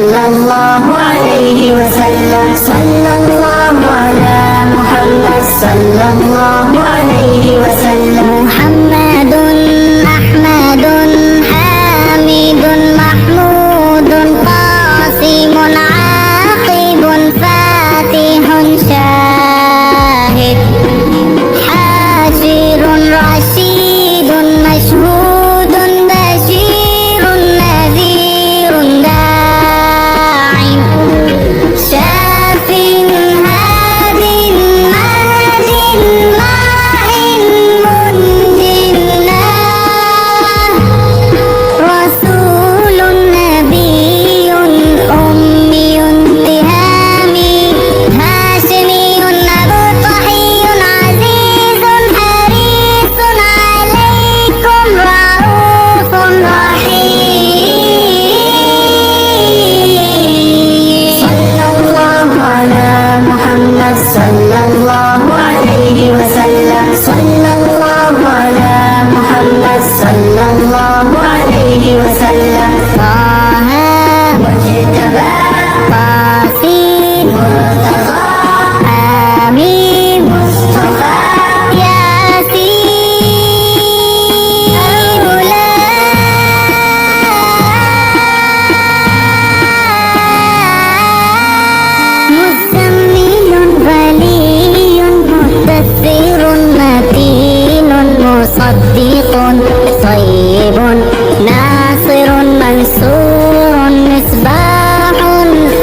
صلى الله عليه وسلم صلى الله على محمد صلى الله عليه وسلم محمد أحمد حامد محمود قاسم عاقب فاتح شاهد حاشر رشيد مشهود بشير نذير داع شاف هاد مهد ماع منجل رسول نبي أمي اتهامي هاشمي أبو طحي عزيز حريص عليكم رؤوف رحيم صلى الله على محمد صلى الله عليه وسلم صلى الله على محمد صلى الله عليه وسلم طه مجتبى طاسين مرتضى آمين مصطفى ياسين مزمل ولي مدثر متين مصدق طيب ناصر منصور مصباح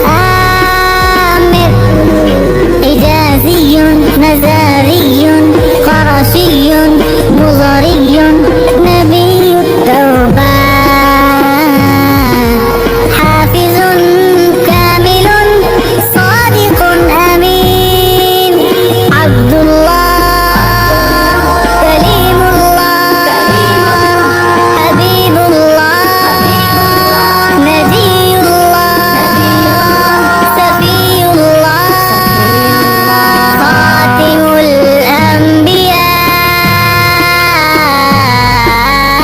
آمر حجازي نزاري قرشي مضري نبي التوبات حافظ كامل صادق أمين عبد الله كليم الله حبيب الله نبي الله سفي الله خاتم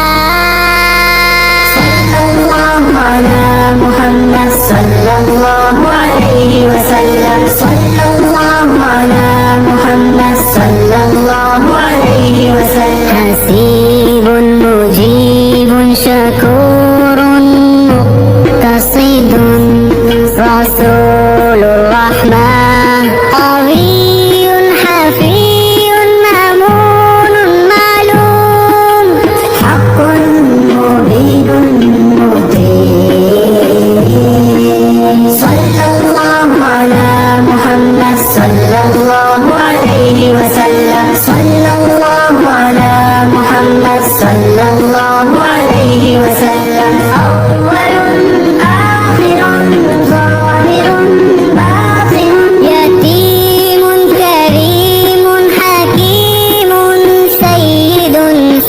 الأنبياء صلى الله على محمد صلى الله عليه وسلم صلى الله على محمد صلى الله عليه وسلم حسيب مجيب شكور مقتصد رسول الرحمن قوي حفي مأمون معلوم حق مبين مبين صلى الله على محمد صلى الله عليه وسلم صلى الله على محمد صلى الله عليه وسلم أول آخر ظاهر باطن يتيم كريم حكيم سيد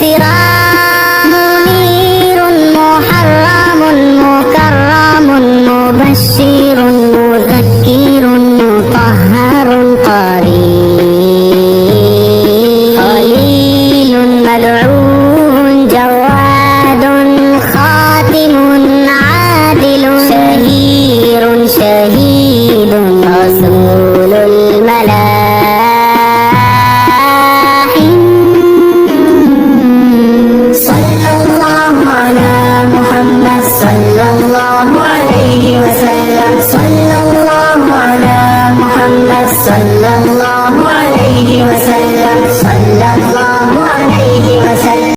سراج منير محرم مكرم مبشر مذكر مطهر قريب خليل مدعو جواد خاتم عادل شهير شهيد رسول الملاحم صلى الله على محمد صلى الله عليه وسلم صلى الله على محمد صلى الله عليه وسلم